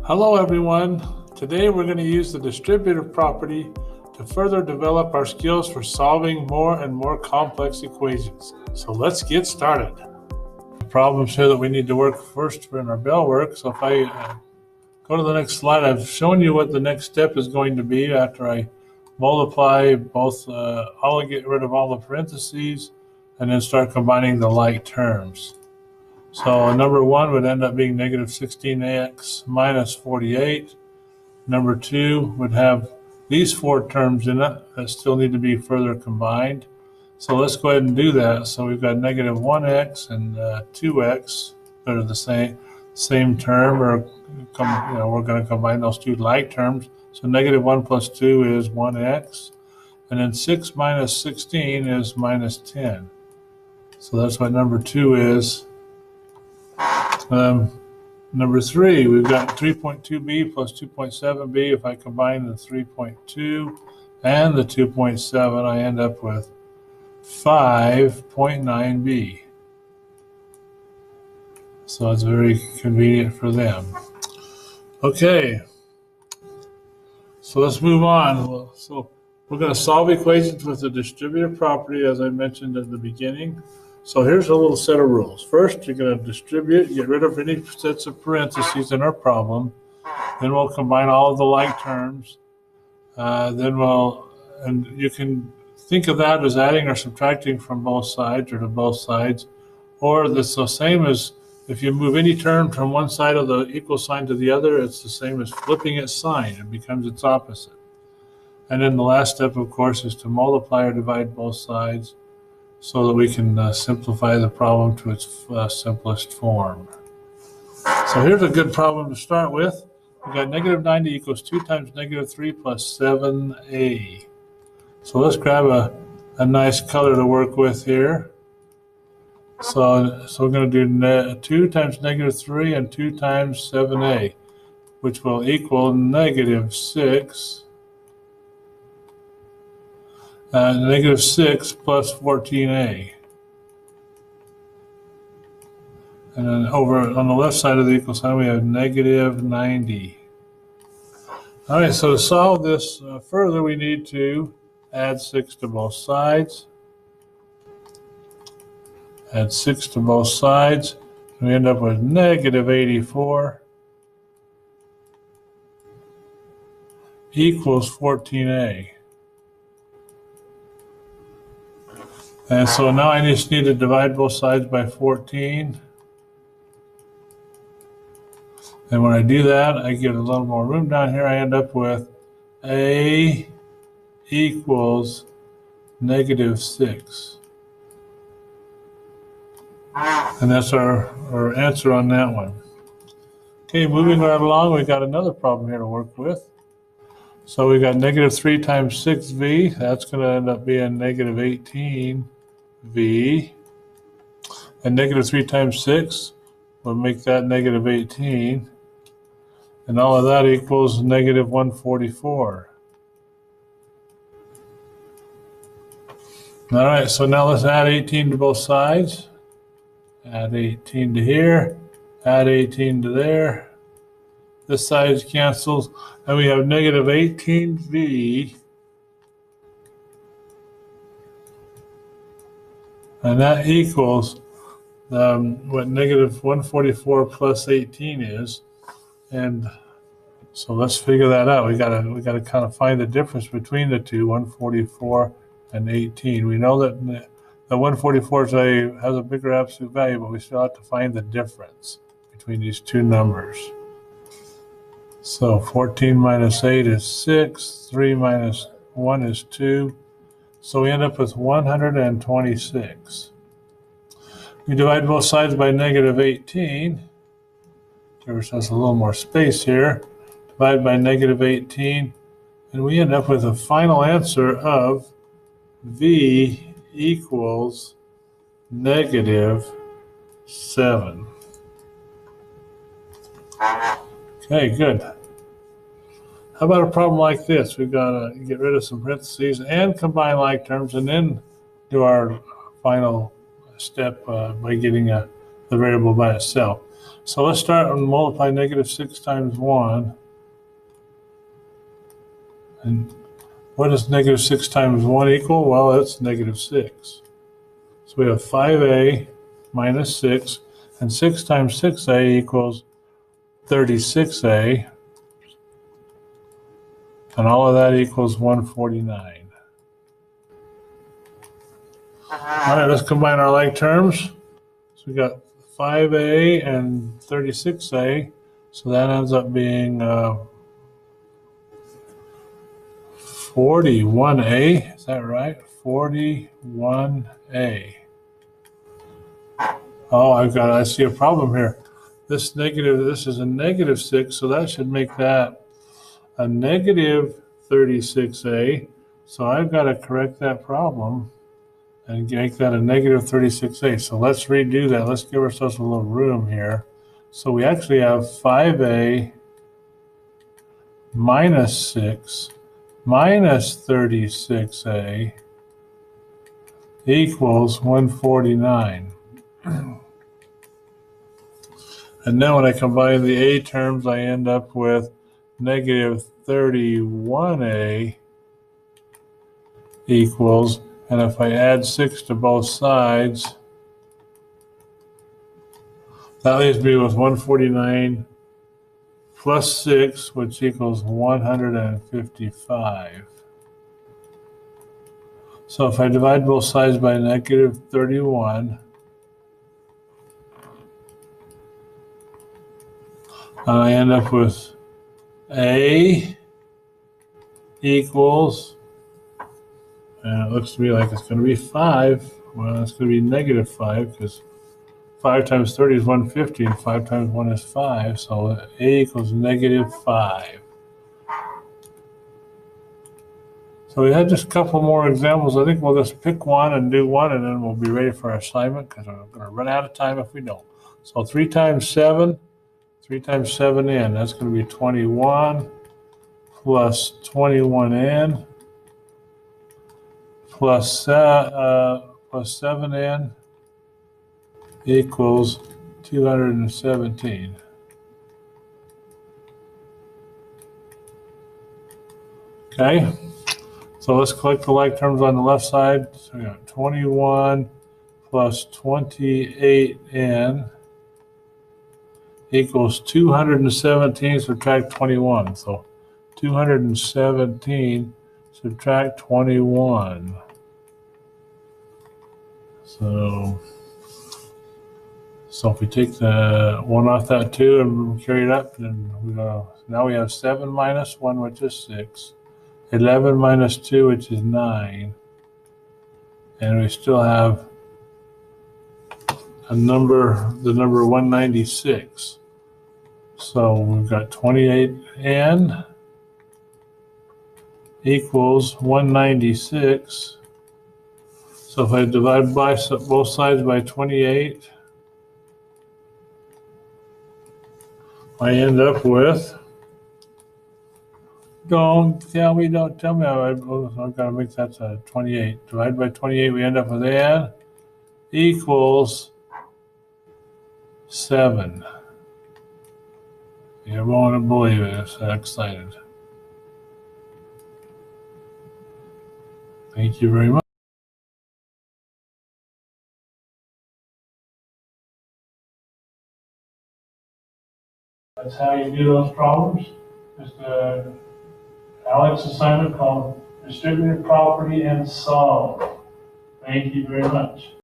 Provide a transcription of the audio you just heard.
Hello everyone. Today we're going to use the distributive property to further develop our skills for solving more and more complex equations. So let's get started. The problems here that we need to work first in our bell work. So if I go to the next slide, I've shown you what the next step is going to be after I multiply both, I'll get rid of all the parentheses and then start combining the like terms. So number 1 would end up being negative 16x minus 48. Number 2 would have these 4 terms in it that still need to be further combined. So let's go ahead and do that. So we've got negative 1x and 2x that are the same term, or we're going to combine those two like terms. So negative 1 plus 2 is 1x, and then 6 minus 16 is minus 10. So that's what number 2 is. Number 3, we've got 3.2b plus 2.7b. If I combine the 3.2 and the 2.7, I end up with 5.9b. So it's very convenient for them. Okay, so let's move on. So we're going to solve equations with the distributive property, as I mentioned at the beginning. So here's a little set of rules. First, you're going to distribute, get rid of any sets of parentheses in our problem. Then we'll combine all of the like terms. And you can think of that as adding or subtracting from both sides or to both sides. Or it's the same as if you move any term from one side of the equal sign to the other, it's the same as flipping its sign. It becomes its opposite. And then the last step, of course, is to multiply or divide both sides, so that we can simplify the problem to its simplest form. So here's a good problem to start with. We've got negative 90 equals 2 times negative 3 plus 7a. So let's grab a nice color to work with here. So we're going to do 2 times negative 3 and 2 times 7a, which will equal negative 6. Negative 6 plus 14a. And then over on the left side of the equal sign, we have negative 90. All right, so to solve this further, we need to add 6 to both sides. Add 6 to both sides. We end up with negative 84 equals 14a. And so now I just need to divide both sides by 14. And when I do that, I get a little more room down here. I end up with a equals negative 6. And that's our answer on that one. Okay, moving right along, we got another problem here to work with. So we got negative 3 times 6v. That's going to end up being negative 18v. And negative 3 times 6 will make that negative 18. And all of that equals negative 144. All right, so now let's add 18 to both sides. Add 18 to here. Add 18 to there. This side cancels, and we have negative 18v. And that equals what negative 144 plus 18 is. And so let's figure that out. We gotta kind of find the difference between the two, 144 and 18. We know that the 144 has a bigger absolute value, but we still have to find the difference between these two numbers. So 14 minus 8 is 6, 3 minus 1 is 2. So we end up with 126. We divide both sides by negative 18. Give ourselves a little more space here. Divide by negative 18. And we end up with a final answer of v equals negative 7. Okay, good. How about a problem like this? We've got to get rid of some parentheses and combine like terms, and then do our final step by getting the variable by itself. So let's start and multiply negative 6 times 1. And what does negative 6 times 1 equal? Well, it's negative 6. So we have 5a minus 6, and 6 times 6a equals 36a, and all of that equals 149. All right, let's combine our like terms. So we got 5a and 36a, so that ends up being 41a. Is that right? 41a. Oh, I see a problem here. This is a negative 6, so that should make that a negative 36a. So I've got to correct that problem and make that a negative 36a. So let's redo that. Let's give ourselves a little room here. So we actually have 5a minus 6 minus 36a equals 149. And then when I combine the a terms, I end up with negative 31a equals, and if I add 6 to both sides, that leaves me with 149 plus 6, which equals 155. So if I divide both sides by negative 31, I end up with a equals, and it looks to me like it's going to be 5. Well, it's going to be negative 5 because 5 times 30 is 150, and 5 times 1 is 5. So a equals negative 5. So we had just a couple more examples. I think we'll just pick one and do one, and then we'll be ready for our assignment because we're going to run out of time if we don't. So 3 times 7 in, that's going to be 21 plus 21n plus 7n equals 217. Okay, so let's collect the like terms on the left side. So we got 21 plus 28n equals 217, subtract 21. So 217 subtract 21. So if we take the 1 off that 2 and carry it up, then now we have 7 minus 1, which is 6. 11 minus 2, which is 9. And we still have the number 196. So we've got 28n equals 196. So if I divide by both sides by 28, I end up with, don't tell me, I've got to make that 28. Divide by 28, we end up with n equals 7. You won't believe it, I'm so excited. Thank you very much. That's how you do those problems. Just Alex assignment called Distributive Property and Solve. Thank you very much.